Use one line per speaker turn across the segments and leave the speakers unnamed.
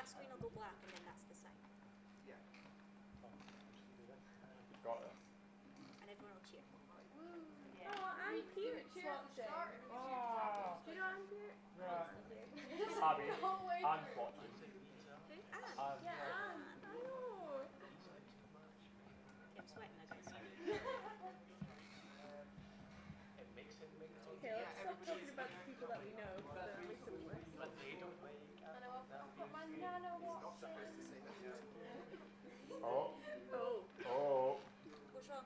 that screen will go black, and then that's the sign.
Yeah.
Got it.
And everyone will cheer.
Yeah. Oh, I'm Peter. Swapped it. Oh. Do you know I'm Peter?
Right. Abby, I'm watching.
Who?
I'm
Yeah, I know.
Okay, I'm sweating now, guys.
Okay, let's stop talking about the people that we know. That makes it worse.
I know, I've got my nana watching.
Oh.
Oh.
Oh.
What's wrong?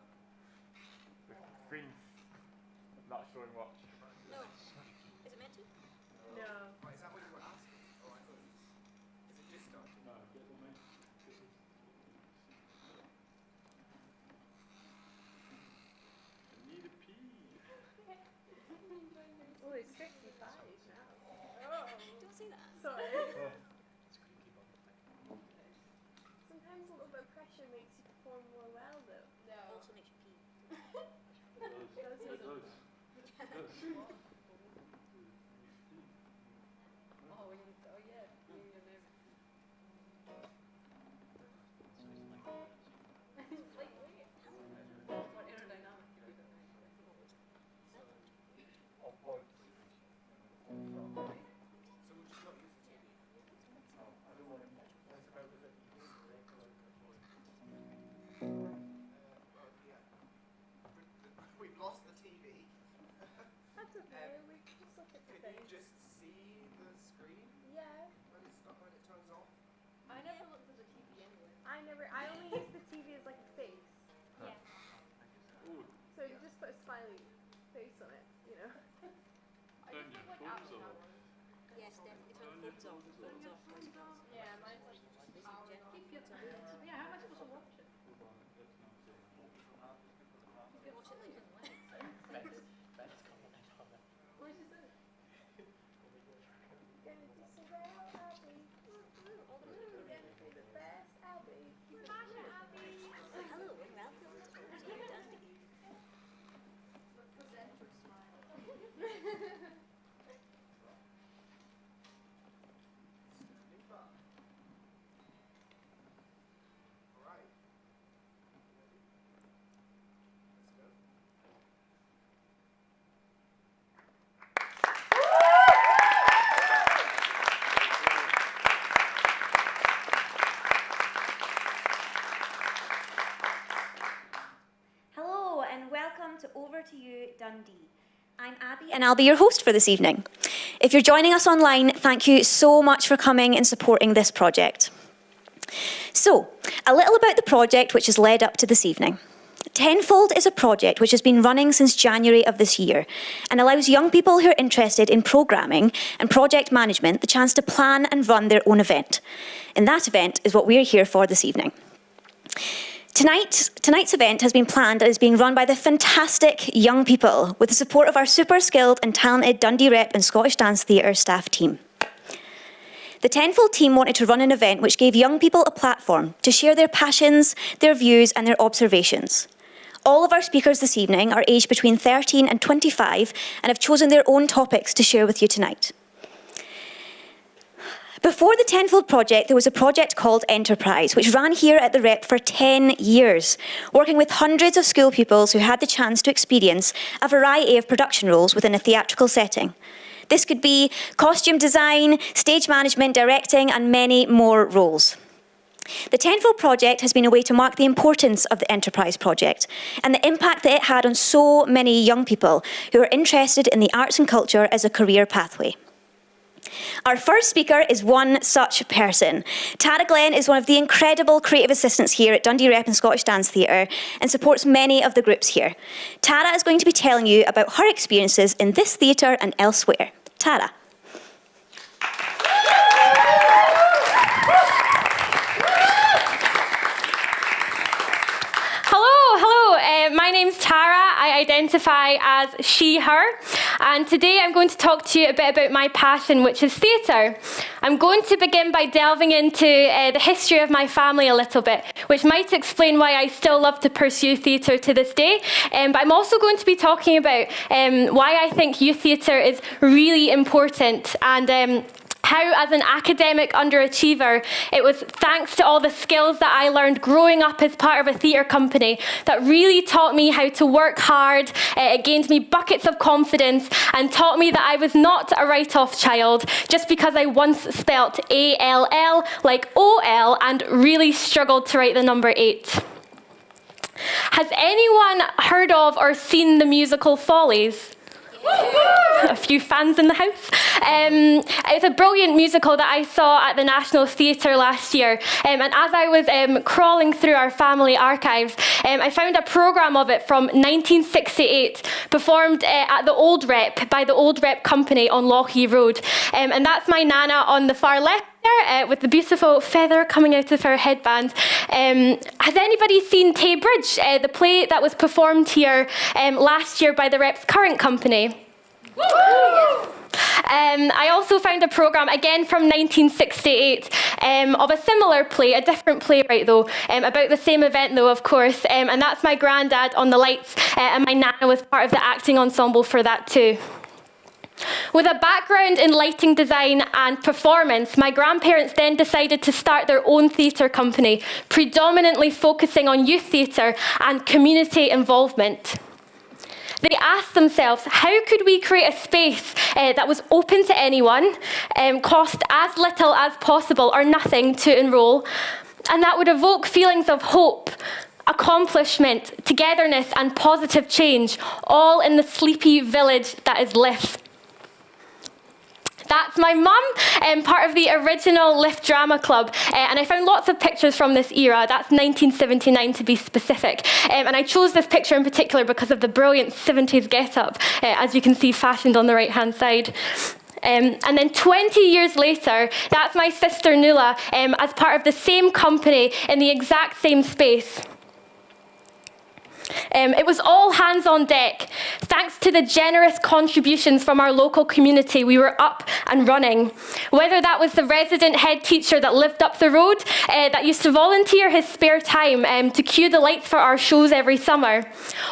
The screen's not showing what.
No. Is it meant to?
No.
Oh, is that what you were asking? Oh, I thought is it just started?
No. Need a pee.
Oh, it's 65 now. Oh.
Don't say that.
Sorry.
Oh.
Sometimes a little bit of pressure makes you perform more well, though.
No.
Also makes you pee.
Oh yeah. What aerodynamic?
Oh, boy.
So we'll just not use the TV. We've lost the TV.
That's okay, we can just look at the
Can you
thing.
just see the screen
Yeah.
when it turns off?
I never looked at the TV anyway.
I only use the TV as like a face.
Yeah.
Ooh.
So you just put a smiley face on it, you know.
I just have like Apple now.
Yes, definitely turn the phones off. Phones off, boys and girls.
Yeah, mine's like power.
Keep your time.
Yeah, how am I supposed to watch it?
You can watch it later.
Where's it at?
Gonna do so well, Abby. Gonna do the best, Abby. Smash it, Abby.
Hello and welcome to Dundee.
The presenter smile.
Standing by. Alright. Ready? Let's go.
Hello and welcome to Over to You Dundee. I'm Abby and I'll be your host for this evening. If you're joining us online, thank you so much for coming and supporting this project. So, a little about the project which has led up to this evening. Tenfold is a project which has been running since January of this year and allows young people who are interested in programming and project management the chance to plan and run their own event. And that event is what we're here for this evening. Tonight's event has been planned and is being run by the fantastic young people with the support of our super skilled and talented Dundee Rep and Scottish Dance Theatre staff team. The Tenfold team wanted to run an event which gave young people a platform to share their passions, their views and their observations. All of our speakers this evening are aged between 13 and 25 and have chosen their own topics to share with you tonight. Before the Tenfold project, there was a project called Enterprise, which ran here at the Rep for 10 years, working with hundreds of school pupils who had the chance to experience a variety of production roles within a theatrical setting. This could be costume design, stage management, directing, and many more roles. The Tenfold project has been a way to mark the importance of the Enterprise project and the impact that it had on so many young people who are interested in the arts and culture as a career pathway. Our first speaker is one such person. Tara Glenn is one of the incredible creative assistants here at Dundee Rep and Scottish Dance Theatre and supports many of the groups here. Tara is going to be telling you about her experiences in this theatre and elsewhere. Tara.
My name's Tara. I identify as she, her, and today I'm going to talk to you a bit about my passion, which is theatre. I'm going to begin by delving into the history of my family a little bit, which might explain why I still love to pursue theatre to this day, but I'm also going to be talking about why I think youth theatre is really important and how, as an academic underachiever, it was thanks to all the skills that I learned growing up as part of a theatre company that really taught me how to work hard. It gained me buckets of confidence and taught me that I was not a write-off child just because I once spelt A-L-L like O-L and really struggled to write the number 8. Has anyone heard of or seen the musical Follies? A few fans in the house. It's a brilliant musical that I saw at the National Theatre last year. And as I was crawling through our family archives, I found a programme of it from 1968, performed at the Old Rep by the Old Rep Company on Lochee Road. And that's my Nana on the far left there, with the beautiful feather coming out of her headband. Has anybody seen Tay Bridge, the play that was performed here last year by the Rep's current company? I also found a programme, again from 1968, of a similar play, a different playwright though, about the same event though, of course, and that's my granddad on the lights, and my nana was part of the acting ensemble for that too. With a background in lighting design and performance, my grandparents then decided to start their own theatre company, predominantly focusing on youth theatre and community involvement. They asked themselves, how could we create a space that was open to anyone, cost as little as possible or nothing to enrol, and that would evoke feelings of hope, accomplishment, togetherness and positive change, all in the sleepy village that is Liff. That's my mum, part of the original Liff Drama Club. And I found lots of pictures from this era. That's 1979 to be specific. And I chose this picture in particular because of the brilliant 70s get-up, as you can see fashioned on the right-hand side. And then 20 years later, that's my sister Nuala, as part of the same company in the exact same space. It was all hands on deck. Thanks to the generous contributions from our local community, we were up and running. Whether that was the resident head teacher that lived up the road, that used to volunteer his spare time to cue the lights for our shows every summer,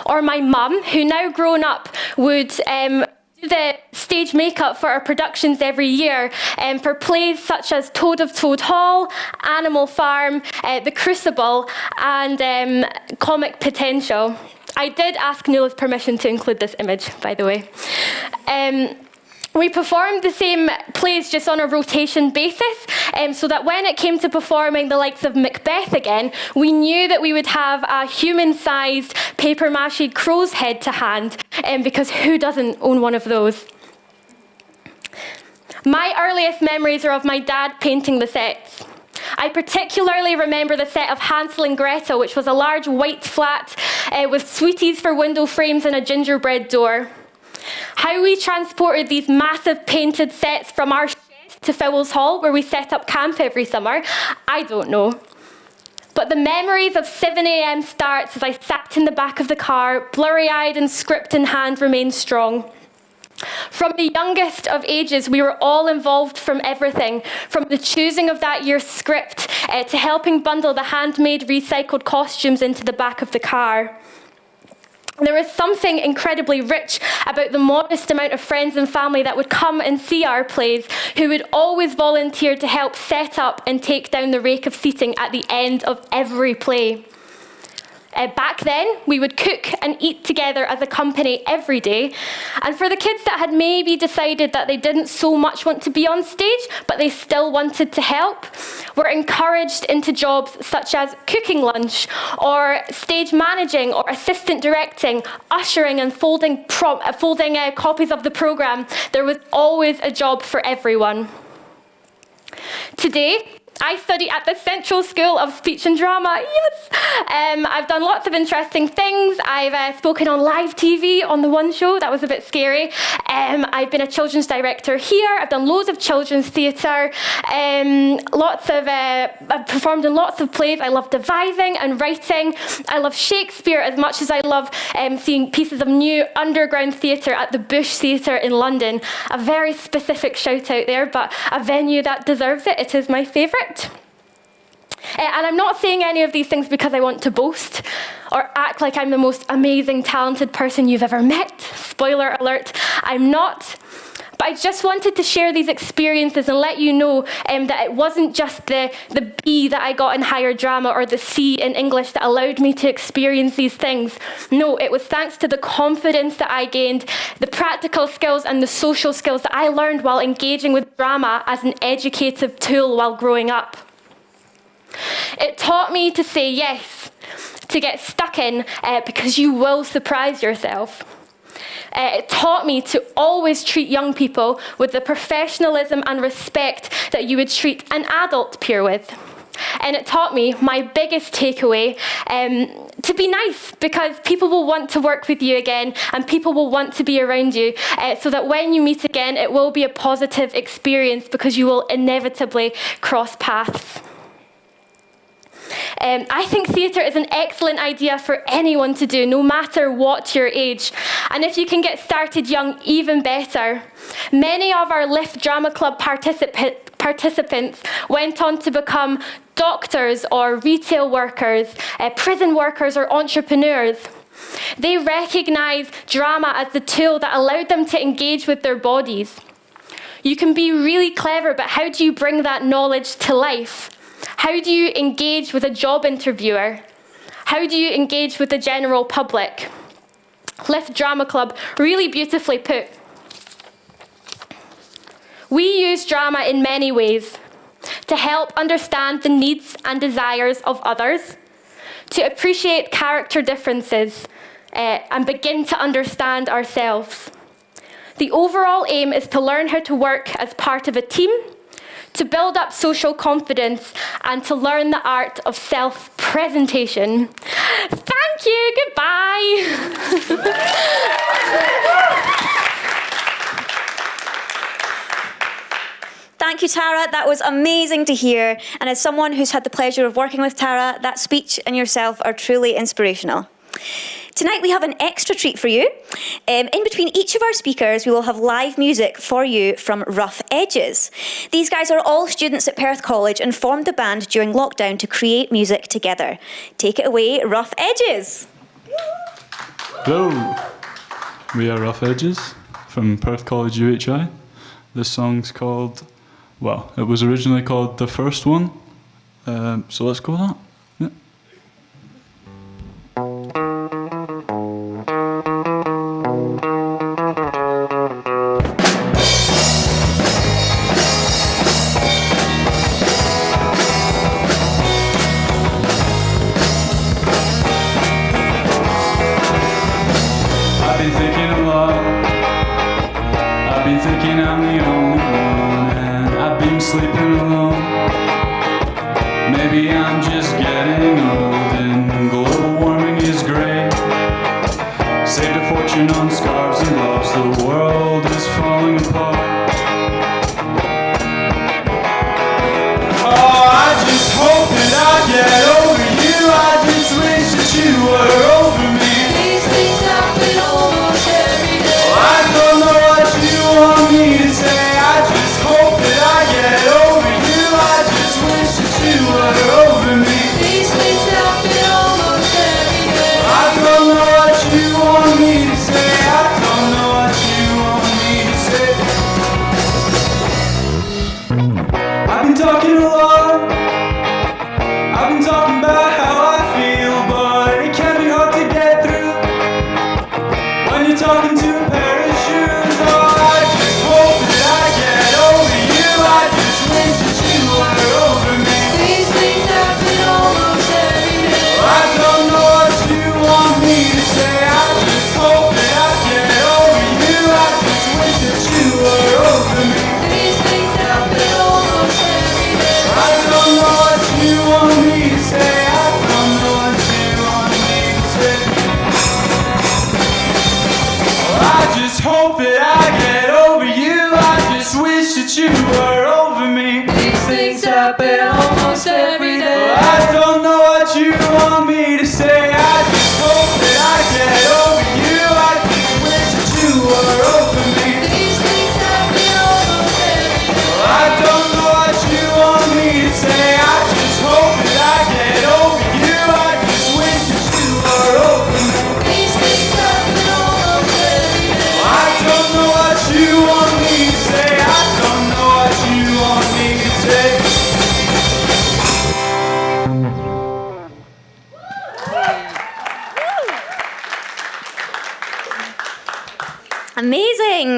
or my mum, who now grown up would do the stage makeup for our productions every year for plays such as Toad of Toad Hall, Animal Farm, The Crucible, and Comic Potential. I did ask Nuala's permission to include this image, by the way. We performed the same plays just on a rotation basis, so that when it came to performing the likes of Macbeth again, we knew that we would have a human-sized papier-mâché crow's head to hand, because who doesn't own one of those? My earliest memories are of my dad painting the sets. I particularly remember the set of Hansel and Gretel, which was a large white flat with sweeties for window frames and a gingerbread door. How we transported these massive painted sets from our shed to Fowles Hall, where we set up camp every summer, I don't know. But the memories of 7 a.m. starts as I sat in the back of the car, blurry-eyed and script in hand, remain strong. From the youngest of ages, we were all involved from everything, from the choosing of that year's script to helping bundle the handmade recycled costumes into the back of the car. There was something incredibly rich about the modest amount of friends and family that would come and see our plays, who would always volunteer to help set up and take down the rake of seating at the end of every play. Back then, we would cook and eat together as a company every day. And for the kids that had maybe decided that they didn't so much want to be on stage, but they still wanted to help, were encouraged into jobs such as cooking lunch, or stage managing, or assistant directing, ushering and folding copies of the programme. There was always a job for everyone. Today, I study at the Central School of Speech and Drama, yes! I've done lots of interesting things. I've spoken on live TV on the one show, that was a bit scary. I've been a children's director here. I've done loads of children's theatre. I've performed in lots of plays. I love devising and writing. I love Shakespeare as much as I love seeing pieces of new underground theatre at the Bush Theatre in London. A very specific shout out there, but a venue that deserves it. It is my favourite. And I'm not saying any of these things because I want to boast or act like I'm the most amazing, talented person you've ever met. Spoiler alert, I'm not. But I just wanted to share these experiences and let you know that it wasn't just the B that I got in higher drama or the C in English that allowed me to experience these things. No, it was thanks to the confidence that I gained, the practical skills and the social skills that I learned while engaging with drama as an educative tool while growing up. It taught me to say yes, to get stuck in because you will surprise yourself. It taught me to always treat young people with the professionalism and respect that you would treat an adult peer with. And it taught me, my biggest takeaway, to be nice, because people will want to work with you again and people will want to be around you, so that when you meet again, it will be a positive experience because you will inevitably cross paths. I think theatre is an excellent idea for anyone to do, no matter what your age. And if you can get started young, even better. Many of our Lift Drama Club participants went on to become doctors or retail workers, prison workers or entrepreneurs. They recognise drama as the tool that allowed them to engage with their bodies. You can be really clever, but how do you bring that knowledge to life? How do you engage with a job interviewer? How do you engage with the general public? Lift Drama Club, really beautifully put. We use drama in many ways to help understand the needs and desires of others, to appreciate character differences, and begin to understand ourselves. The overall aim is to learn how to work as part of a team, to build up social confidence, and to learn the art of self-presentation. Thank you, goodbye.
Thank you, Tara. That was amazing to hear. And as someone who's had the pleasure of working with Tara, that speech and yourself are truly inspirational. Tonight we have an extra treat for you. In between each of our speakers, we will have live music for you from Rough Edges. These guys are all students at Perth College and formed the band during lockdown to create music together. Take it away, Rough Edges.
Hello, we are Rough Edges from Perth College UHI. This song's called, well, it was originally called The First One, so let's go with that. Yeah. I've been thinking a lot. I've been thinking I'm the only one, and I've been sleeping alone. Maybe I'm just getting old, and global warming is great. Saved a fortune on scarves and gloves. The world is falling apart. Oh, I just hope that I get over you. I just wish that you were over me. These things happen almost every day. I don't know what you want me to say. I just hope that I get over you. I just wish that you were over me. These things happen almost every day. I don't know what you want me to say. I don't know what you want me to say. I've been talking a lot. I've been talking about how I feel, but it can be hard to get through when you're talking to a pair of shoes. Oh, I just hope that I get over you. I just wish that you were over me. These things happen almost every day. I don't know what you want me to say. I just hope that I get over you. I just wish that you were over me. These things happen almost every day. I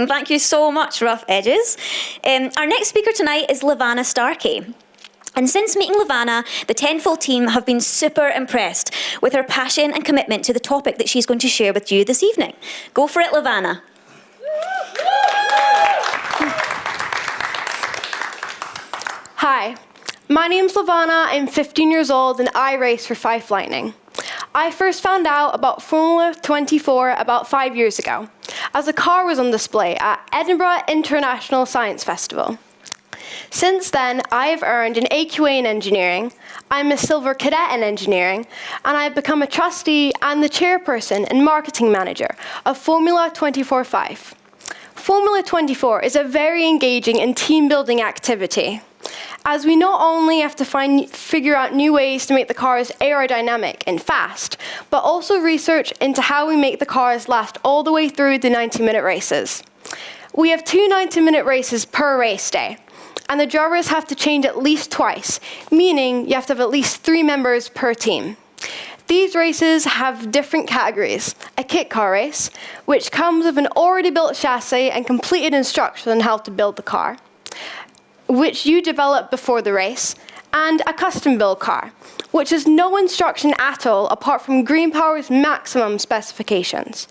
Thank you so much, Rough Edges. Our next speaker tonight is Levana Starkey. And since meeting Levana, the Tenfold team have been super impressed with her passion and commitment to the topic that she's going to share with you this evening. Go for it, Levana.
Hi, my name's Levana, I'm 15 years old and I race for Fife Lightning. I first found out about Formula 24 about 5 years ago, as a car was on display at Edinburgh International Science Festival. Since then, I have earned an AQA in engineering, I'm a silver cadet in engineering, and I've become a trustee and the chairperson and marketing manager of Formula 24 Fife. Formula 24 is a very engaging and team-building activity, as we not only have to figure out new ways to make the cars aerodynamic and fast, but also research into how we make the cars last all the way through the 90-minute races. We have 2 90-minute races per race day, and the drivers have to change at least twice, meaning you have to have at least 3 members per team. These races have different categories. A kit car race, which comes with an already built chassis and completed instructions on how to build the car, which you develop before the race, and a custom build car, which has no instruction at all apart from Green Power's maximum specifications.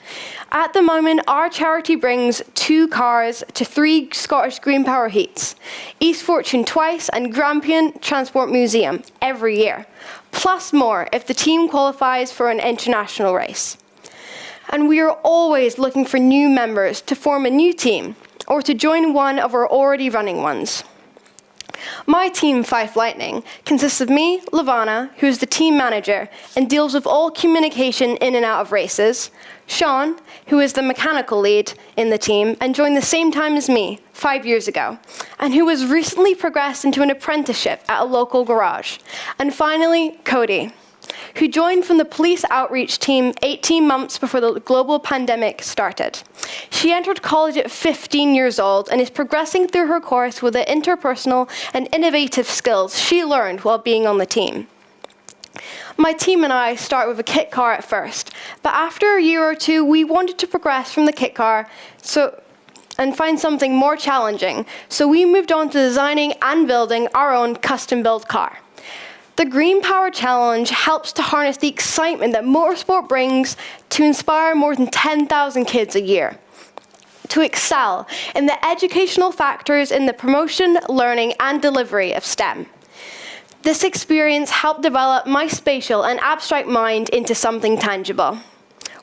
At the moment, our charity brings 2 cars to 3 Scottish Green Power heats, East Fortune twice and Grampian Transport Museum every year, plus more if the team qualifies for an international race. And we are always looking for new members to form a new team or to join one of our already running ones. My team, Fife Lightning, consists of me, Levana, who is the team manager and deals with all communication in and out of races, Sean, who is the mechanical lead in the team and joined the same time as me 5 years ago, and who was recently progressed into an apprenticeship at a local garage, and finally, Cody, who joined from the police outreach team 18 months before the global pandemic started. She entered college at 15 years old and is progressing through her course with the interpersonal and innovative skills she learned while being on the team. My team and I start with a kit car at first, but after a year or 2, we wanted to progress from the kit car and find something more challenging, so we moved on to designing and building our own custom-built car. The Green Power Challenge helps to harness the excitement that motorsport brings to inspire more than 10,000 kids a year to excel in the educational factors in the promotion, learning, and delivery of STEM. This experience helped develop my spatial and abstract mind into something tangible.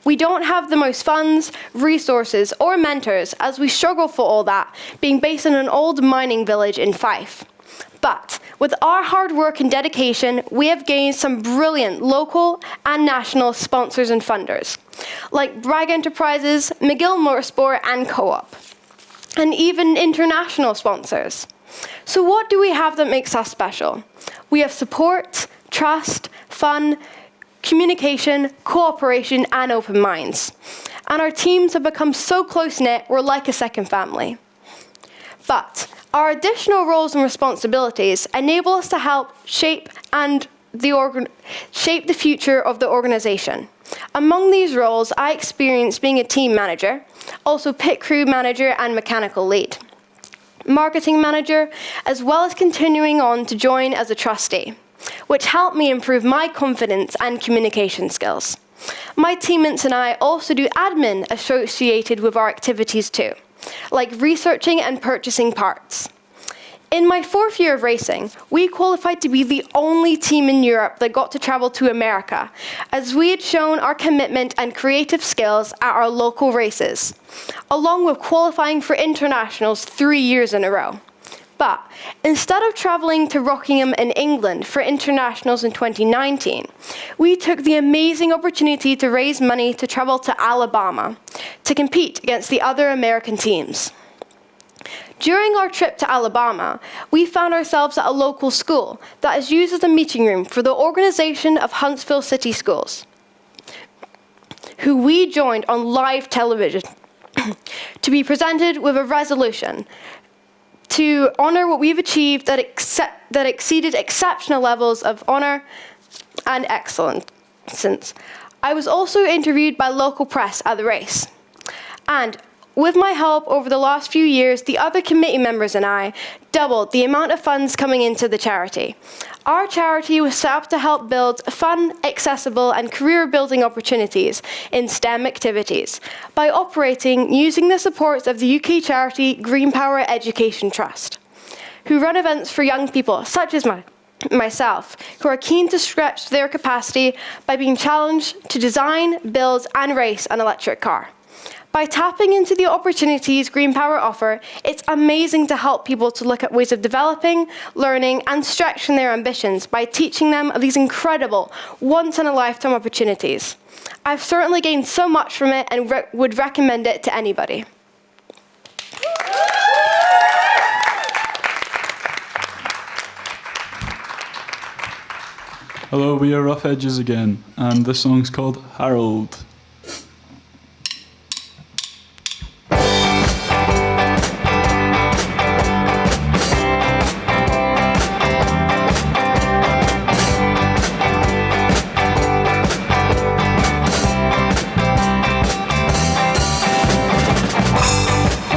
We don't have the most funds, resources, or mentors, as we struggle for all that, being based in an old mining village in Fife. But with our hard work and dedication, we have gained some brilliant local and national sponsors and funders, like Bragg Enterprises, McGill Motorsport, and Co-op, and even international sponsors. So what do we have that makes us special? We have support, trust, fun, communication, cooperation, and open minds. And our teams have become so close-knit, we're like a second family. But our additional roles and responsibilities enable us to help shape the future of the organization. Among these roles, I experienced being a team manager, also pit crew manager and mechanical lead, marketing manager, as well as continuing on to join as a trustee, which helped me improve my confidence and communication skills. My teammates and I also do admin associated with our activities too, like researching and purchasing parts. In my 4th year of racing, we qualified to be the only team in Europe that got to travel to America, as we had shown our commitment and creative skills at our local races, along with qualifying for internationals 3 years in a row. But instead of traveling to Rockingham in England for internationals in 2019, we took the amazing opportunity to raise money to travel to Alabama to compete against the other American teams. During our trip to Alabama, we found ourselves at a local school that is used as a meeting room for the organization of Huntsville City Schools, who we joined on live television to be presented with a resolution to honor what we've achieved that exceeded exceptional levels of honor and excellence. I was also interviewed by local press at the race. And With my help over the last few years, the other committee members and I doubled the amount of funds coming into the charity. Our charity was set up to help build fun, accessible, and career-building opportunities in STEM activities by operating using the supports of the UK charity Green Power Education Trust, who run events for young people, such as myself, who are keen to stretch their capacity by being challenged to design, build, and race an electric car. By tapping into the opportunities Green Power offer, it's amazing to help people to look at ways of developing, learning, and stretching their ambitions by teaching them of these incredible, once-in-a-lifetime opportunities. I've certainly gained so much from it and would recommend it to anybody.
Hello, we are Rough Edges again, and this song's called Harold.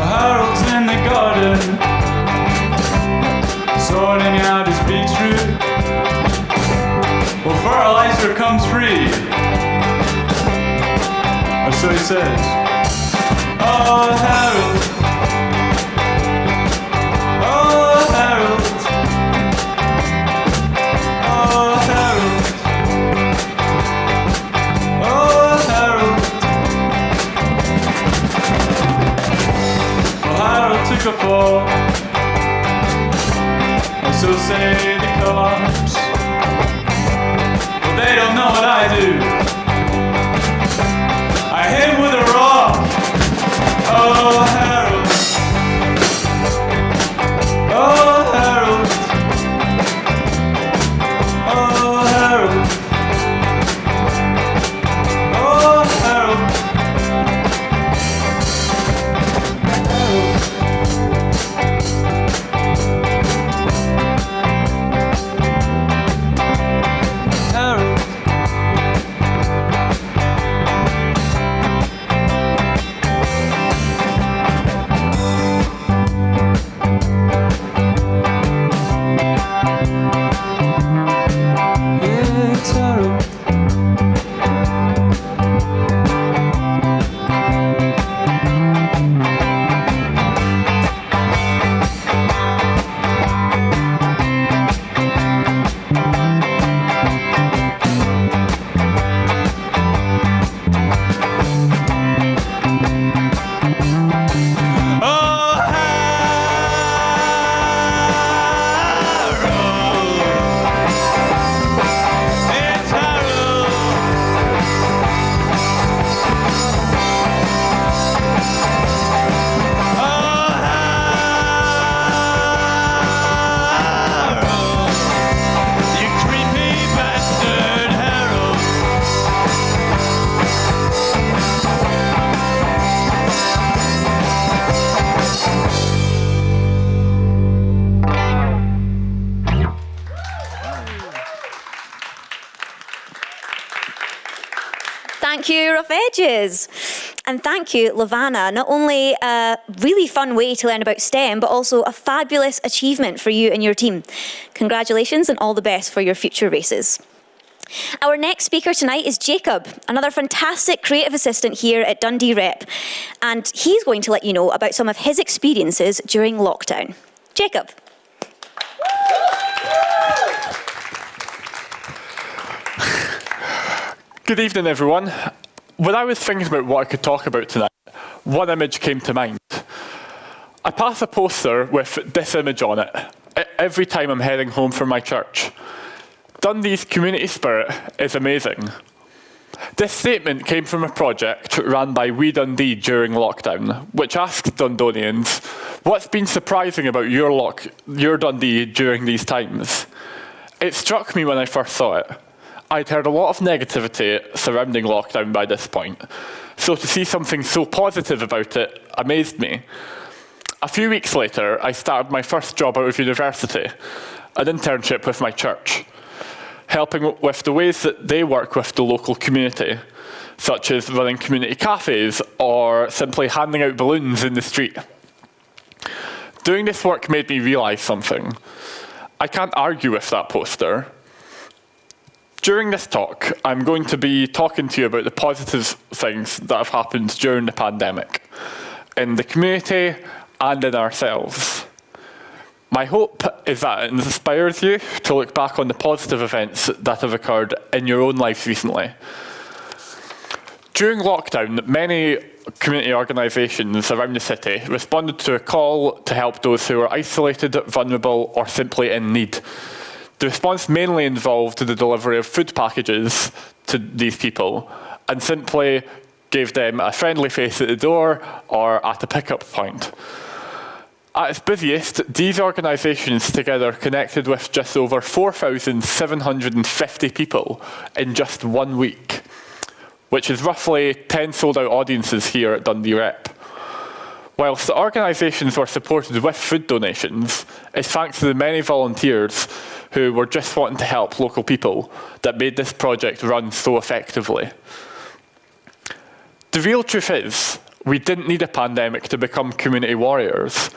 Harold's in the garden, sorting out his beetroot. Well, fertilizer comes free, or so he says. Oh, Harold. Oh, Harold. Oh, Harold. Oh, Harold. Well, Harold took a fall, or so say the cops. They don't know what I do. I hit him with a rock. Oh, Harold. Oh, Harold. Oh, Harold. Oh, Harold. Harold. It's Harold. Oh, Harold. It's Harold. Oh, Harold. You creepy bastard, Harold.
Thank you, Rough Edges. And thank you, Levana. Not only a really fun way to learn about STEM, but also a fabulous achievement for you and your team. Congratulations and all the best for your future races. Our next speaker tonight is Jacob, another fantastic creative assistant here at Dundee Rep. And he's going to let you know about some of his experiences during lockdown. Jacob.
Good evening, everyone. When I was thinking about what I could talk about tonight, one image came to mind. I pass a poster with this image on it every time I'm heading home from my church. Dundee's community spirit is amazing. This statement came from a project run by We Dundee during lockdown, which asked Dundonians, what's been surprising about your Dundee during these times? It struck me when I first saw it. I'd heard a lot of negativity surrounding lockdown by this point, so to see something so positive about it amazed me. A few weeks later, I started my first job out of university, an internship with my church, helping with the ways that they work with the local community, such as running community cafes or simply handing out balloons in the street. Doing this work made me realise something. I can't argue with that poster. During this talk, I'm going to be talking to you about the positive things that have happened during the pandemic, in the community and in ourselves. My hope is that it inspires you to look back on the positive events that have occurred in your own lives recently. During lockdown, many community organisations around the city responded to a call to help those who were isolated, vulnerable, or simply in need. The response mainly involved the delivery of food packages to these people and simply gave them a friendly face at the door or at a pickup point. At its busiest, these organisations together connected with just over 4,750 people in just 1 week, which is roughly 10 sold-out audiences here at Dundee Rep. Whilst the organisations were supported with food donations, it's thanks to the many volunteers who were just wanting to help local people that made this project run so effectively. The real truth is, we didn't need a pandemic to become community warriors.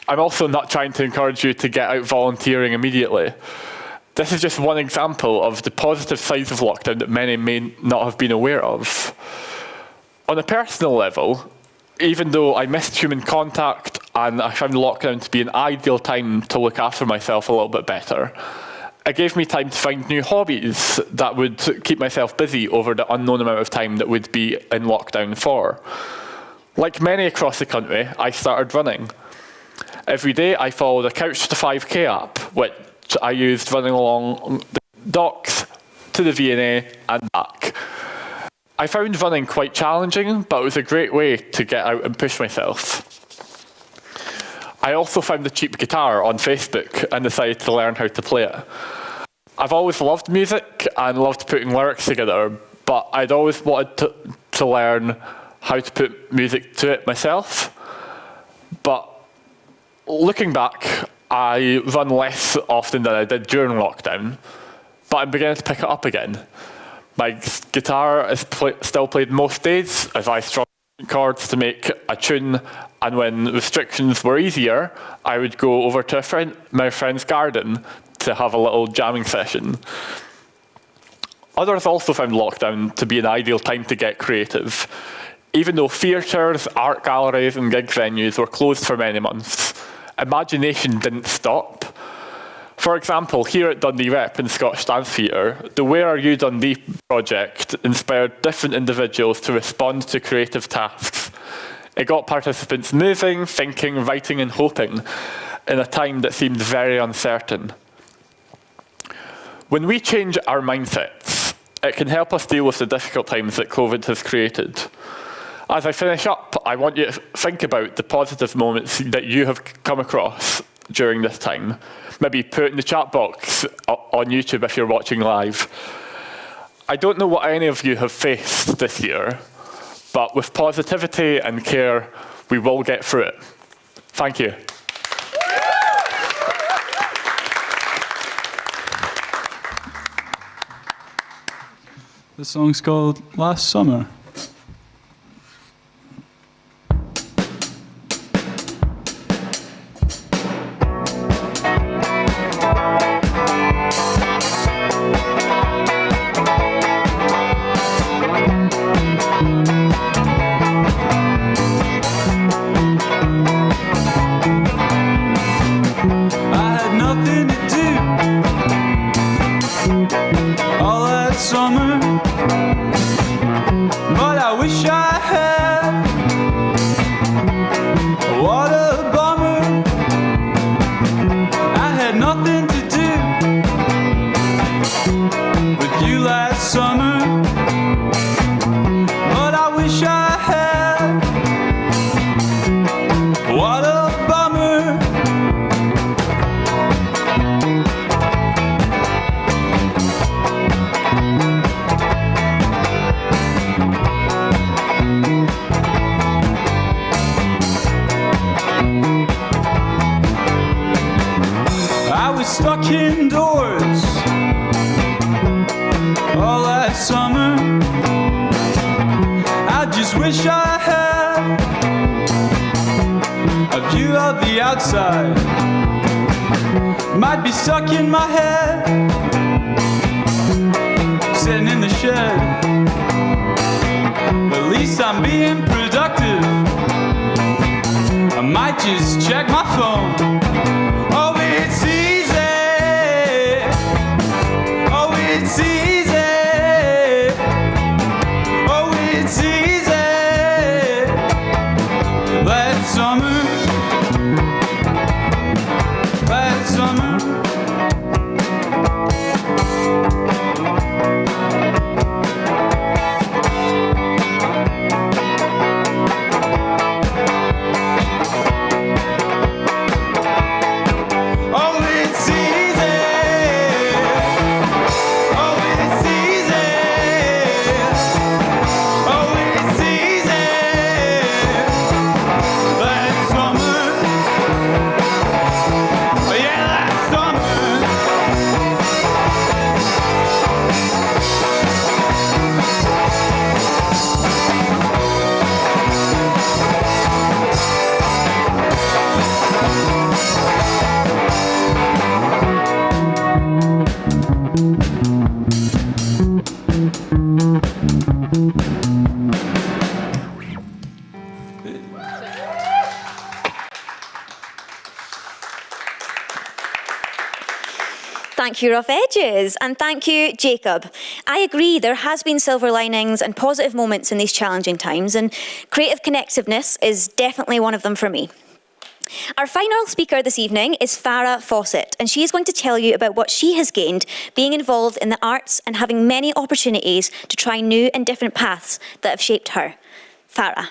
I'm also not trying to encourage you to get out volunteering immediately. This is just one example of the positive sides of lockdown that many may not have been aware of. On a personal level, even though I missed human contact and I found lockdown to be an ideal time to look after myself a little bit better, it gave me time to find new hobbies that would keep myself busy over the unknown amount of time that would be in lockdown for. Like many across the country, I started running. Every day I followed a Couch to 5K app, which I used running along the docks to the V&A and back. I found running quite challenging, but it was a great way to get out and push myself. I also found a cheap guitar on Facebook and decided to learn how to play it. I've always loved music and loved putting lyrics together, but I'd always wanted to learn how to put music to it myself. But looking back, I run less often than I did during lockdown, but I'm beginning to pick it up again. My guitar is still played most days as I strum chords to make a tune, and when restrictions were easier, I would go over to my friend's garden to have a little jamming session. Others also found lockdown to be an ideal time to get creative. Even though theatres, art galleries and gig venues were closed for many months, imagination didn't stop. For example, here at Dundee Rep in Scottish Dance Theatre, the Where Are You Dundee project inspired different individuals to respond to creative tasks. It got participants moving, thinking, writing and hoping in a time that seemed very uncertain. When we change our mindsets, it can help us deal with the difficult times that COVID has created. As I finish up, I want you to think about the positive moments that you have come across during this time. Maybe put it in the chat box on YouTube if you're watching live. I don't know what any of you have faced this year, but with positivity and care, we will get through it. Thank you.
The song's called Last Summer. Stuck indoors all that summer. wish I had a view of the outside. Might be stuck in my head, sitting in the shed. At least I'm being productive. I might just check my phone. Oh, it's easy. Oh, it's easy. Oh, it's easy. Last summer. Last summer.
Thank you, Rough Edges, and thank you, Jacob. I agree, there has been silver linings and positive moments in these challenging times, and creative connectiveness is definitely one of them for me. Our final speaker this evening is Farah Fawcett, and she is going to tell you about what she has gained being involved in the arts and having many opportunities to try new and different paths that have shaped her. Farah.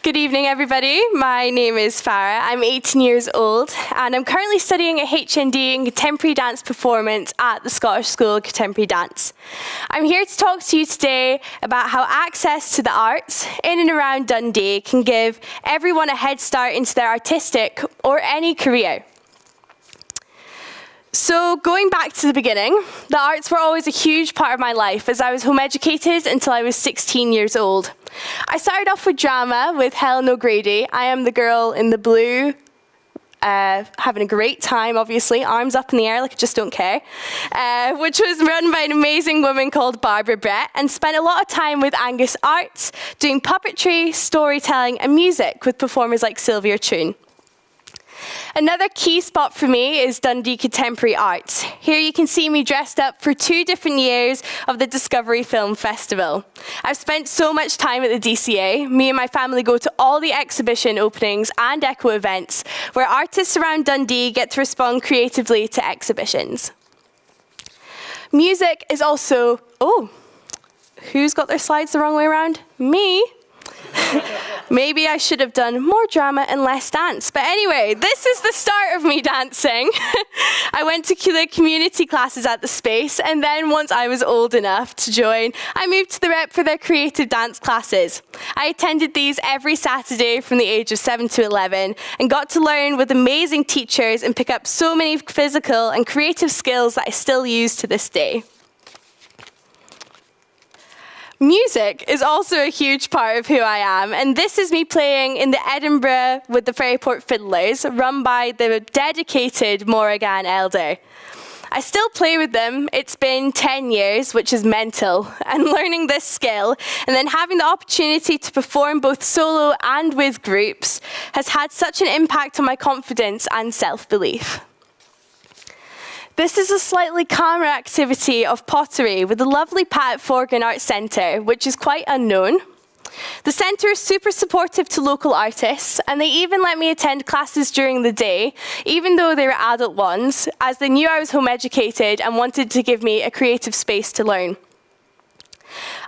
Good evening, everybody. My name is Farah. I'm 18 years old, and I'm currently studying a HND in Contemporary Dance Performance at the Scottish School of Contemporary Dance. I'm here to talk to you today about how access to the arts in and around Dundee can give everyone a head start into their artistic or any career. So going back to the beginning, the arts were always a huge part of my life as I was home educated until I was 16 years old. I started off with drama with Helen O'Grady. I am the girl in the blue, having a great time, obviously, arms up in the air like I just don't care, which was run by an amazing woman called Barbara Brett, and spent a lot of time with Angus Arts, doing puppetry, storytelling and music with performers like Sylvia Troon. Another key spot for me is Dundee Contemporary Arts. Here you can see me dressed up for 2 different years of the Discovery Film Festival. I've spent so much time at the DCA. Me and my family go to all the exhibition openings and Echo events where artists around Dundee get to respond creatively to exhibitions. Music is also, who's got their slides the wrong way around? Me. Maybe I should have done more drama and less dance. But anyway, this is the start of me dancing. I went to the community classes at the space, and then once I was old enough to join, I moved to the Rep for their creative dance classes. I attended these every Saturday from the age of 7 to 11 and got to learn with amazing teachers and pick up so many physical and creative skills that I still use to this day. Music is also a huge part of who I am, and this is me playing in the Edinburgh with the Ferryport Fiddlers, run by the dedicated Morrigan Elder. I still play with them. It's been 10 years, which is mental, and learning this skill and then having the opportunity to perform both solo and with groups has had such an impact on my confidence and self-belief. This is a slightly calmer activity of pottery with the lovely Pat Forgan Arts Centre, which is quite unknown. The centre is super supportive to local artists, and they even let me attend classes during the day, even though they were adult ones, as they knew I was home educated and wanted to give me a creative space to learn.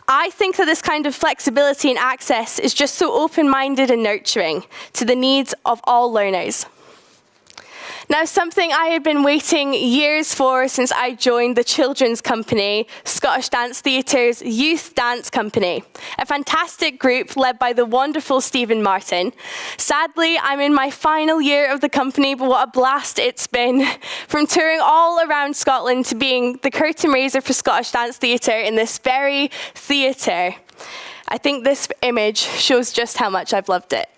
I think that this kind of flexibility and access is just so open-minded and nurturing to the needs of all learners. Now, something I had been waiting years for since I joined the children's company, Scottish Dance Theatre's Youth Dance Company, a fantastic group led by the wonderful Stephen Martin. Sadly, I'm in my final year of the company, but what a blast it's been. From touring all around Scotland to being the curtain raiser for Scottish Dance Theatre in this very theatre. I think this image shows just how much I've loved it.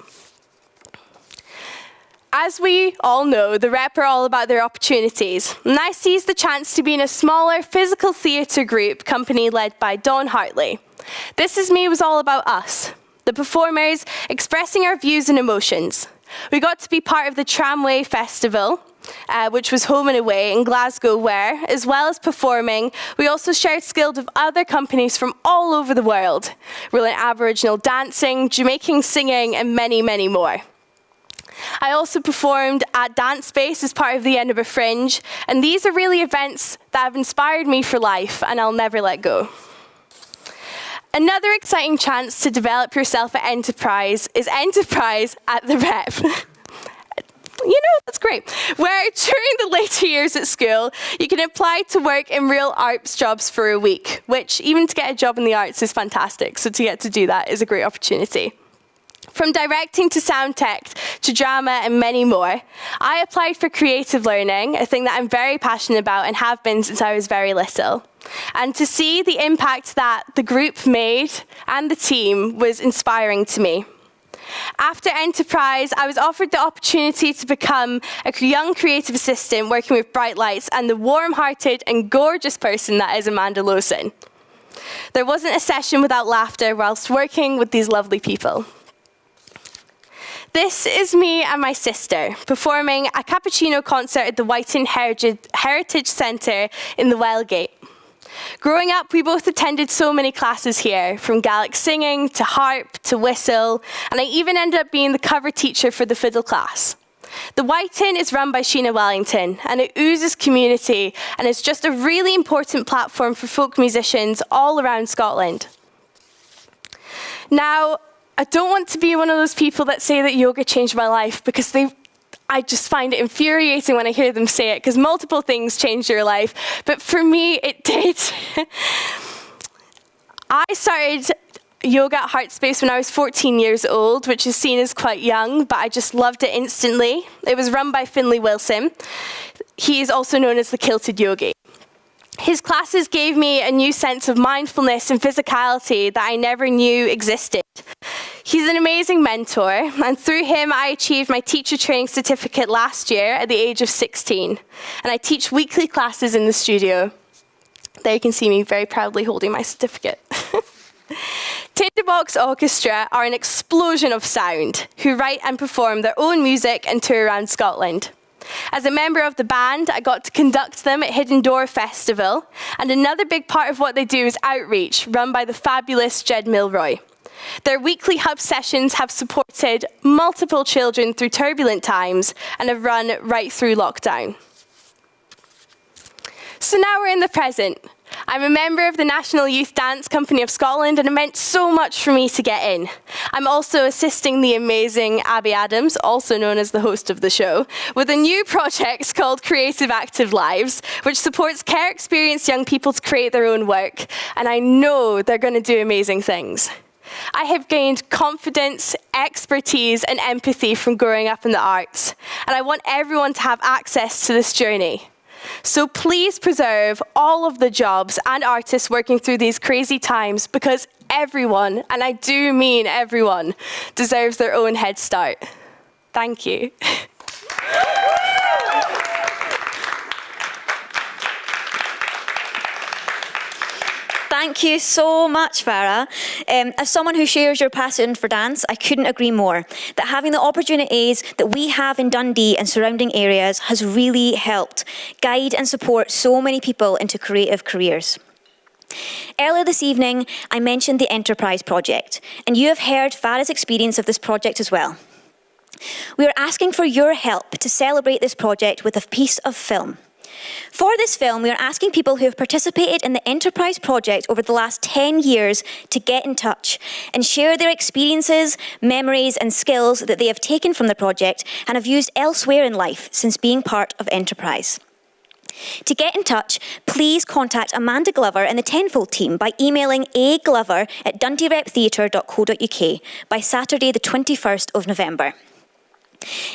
As we all know, the Rep are all about their opportunities, and I seized the chance to be in a smaller physical theatre group company led by Dawn Hartley. This Is Me was all about us, the performers expressing our views and emotions. We got to be part of the Tramway Festival, which was home and away in Glasgow, where, as well as performing, we also shared skills with other companies from all over the world, ruling Aboriginal dancing, Jamaican singing, and many, many more. I also performed at Dance Space as part of the Edinburgh Fringe, and these are really events that have inspired me for life, and I'll never let go. Another exciting chance to develop yourself at Enterprise is Enterprise at the Rep. You know, that's great. Where during the later years at school, you can apply to work in real arts jobs for a week, which even to get a job in the arts is fantastic, so to get to do that is a great opportunity. From directing to sound tech to drama and many more, I applied for creative learning, a thing that I'm very passionate about and have been since I was very little. And to see the impact that the group made and the team was inspiring to me. After Enterprise, I was offered the opportunity to become a young creative assistant working with Bright Lights and the warm-hearted and gorgeous person that is Amanda Lawson. There wasn't a session without laughter whilst working with these lovely people. This is me and my sister performing a cappuccino concert at the Whiting Heritage Centre in the Wellgate. Growing up, we both attended so many classes here, from Gaelic singing to harp to whistle, and I even ended up being the cover teacher for the fiddle class. The Whiting is run by Sheena Wellington, and it oozes community, and it's just a really important platform for folk musicians all around Scotland. Now, I don't want to be one of those people that say that yoga changed my life, because I just find it infuriating when I hear them say it, because multiple things changed your life. But for me, it did. I started yoga at Heartspace when I was 14 years old, which is seen as quite young, but I just loved it instantly. It was run by Finlay Wilson. He is also known as the Kilted Yogi. His classes gave me a new sense of mindfulness and physicality that I never knew existed. He's an amazing mentor, and through him I achieved my teacher training certificate last year at the age of 16. And I teach weekly classes in the studio. There you can see me very proudly holding my certificate. Tinderbox Orchestra are an explosion of sound who write and perform their own music and tour around Scotland. As a member of the band, I got to conduct them at Hidden Door Festival, and another big part of what they do is outreach, run by the fabulous Jed Milroy. Their weekly hub sessions have supported multiple children through turbulent times and have run right through lockdown. So now we're in the present. I'm a member of the National Youth Dance Company of Scotland, and it meant so much for me to get in. I'm also assisting the amazing Abby Adams, also known as the host of the show, with a new project called Creative Active Lives, which supports care experienced young people to create their own work, and I know they're going to do amazing things. I have gained confidence, expertise, and empathy from growing up in the arts, and I want everyone to have access to this journey. So please preserve all of the jobs and artists working through these crazy times, because everyone, and I do mean everyone, deserves their own head start. Thank you.
Thank you so much, Farah. As someone who shares your passion for dance, I couldn't agree more that having the opportunities that we have in Dundee and surrounding areas has really helped guide and support so many people into creative careers. Earlier this evening, I mentioned the Enterprise project, and you have heard Farah's experience of this project as well. We are asking for your help to celebrate this project with a piece of film. For this film, we are asking people who have participated in the Enterprise project over the last 10 years to get in touch and share their experiences, memories, and skills that they have taken from the project and have used elsewhere in life since being part of Enterprise. To get in touch, please contact Amanda Glover and the Tenfold team by emailing aglover@dundeereptheatre.co.uk by Saturday the 21st of November.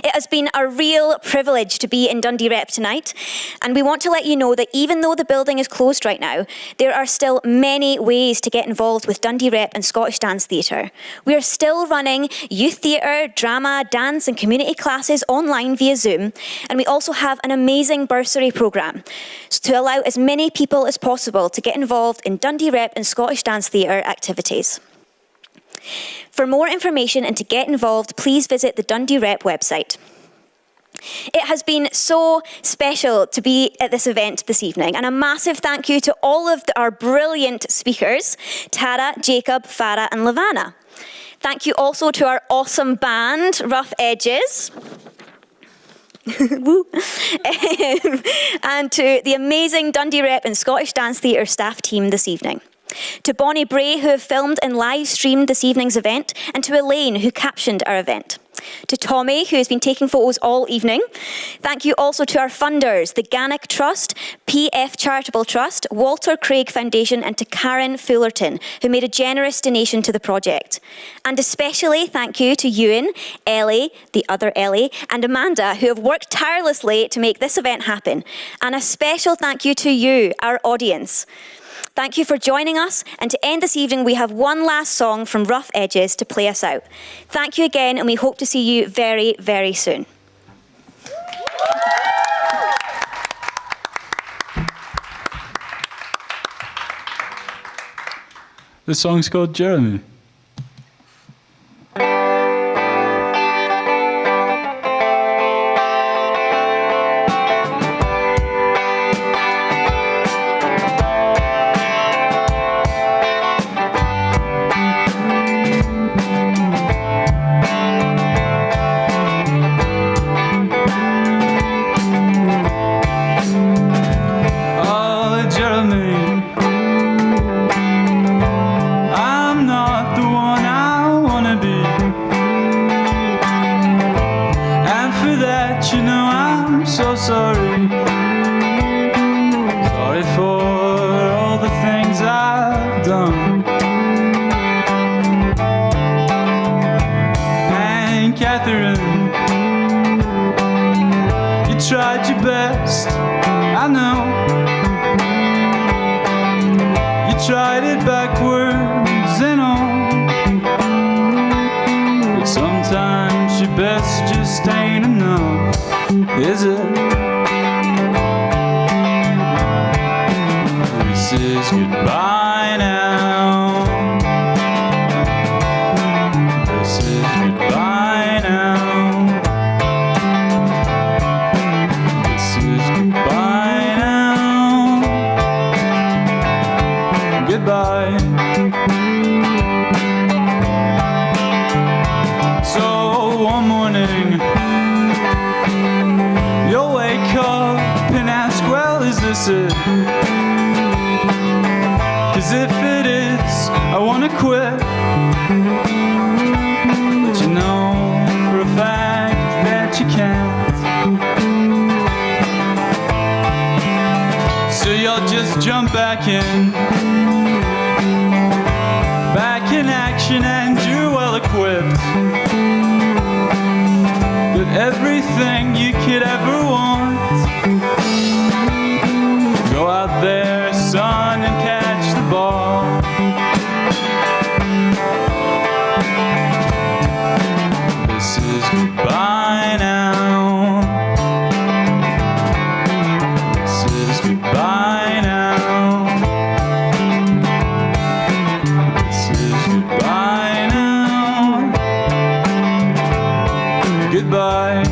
It has been a real privilege to be in Dundee Rep tonight, and we want to let you know that even though the building is closed right now, there are still many ways to get involved with Dundee Rep and Scottish Dance Theatre. We are still running youth theatre, drama, dance and community classes online via Zoom, and we also have an amazing bursary programme to allow as many people as possible to get involved in Dundee Rep and Scottish Dance Theatre activities. For more information and to get involved, please visit the Dundee Rep website. It has been so special to be at this event this evening, and a massive thank you to all of our brilliant speakers, Tara, Jacob, Farah and Levana. Thank you also to our awesome band, Rough Edges. And to the amazing Dundee Rep and Scottish Dance Theatre staff team this evening. To Bonnie Bray, who have filmed and live streamed this evening's event, and to Elaine, who captioned our event. To Tommy, who has been taking photos all evening. Thank you also to our funders, the Gannick Trust, PF Charitable Trust, Walter Craig Foundation, and to Karen Fullerton, who made a generous donation to the project. And especially thank you to Ewan, Ellie, the other Ellie, and Amanda, who have worked tirelessly to make this event happen. And a special thank you to you, our audience. Thank you for joining us, and to end this evening we have one last song from Rough Edges to play us out. Thank you again, and we hope to see you very, very soon.
The song's called Jeremy.
Tried it backwards and all, but sometimes your best just ain't enough, is it? This is goodbye now. This is goodbye now. This is goodbye now. Goodbye. So one morning you'll wake up and ask, well, is this it? 'Cause if it is, I wanna quit. But you know for a fact that you can't. So you'll just jump back in action, and you're well equipped with everything you could ever want. Go out there, son, and catch the ball. This is goodbye now. This is goodbye now. Goodbye now. Goodbye.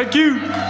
Thank you.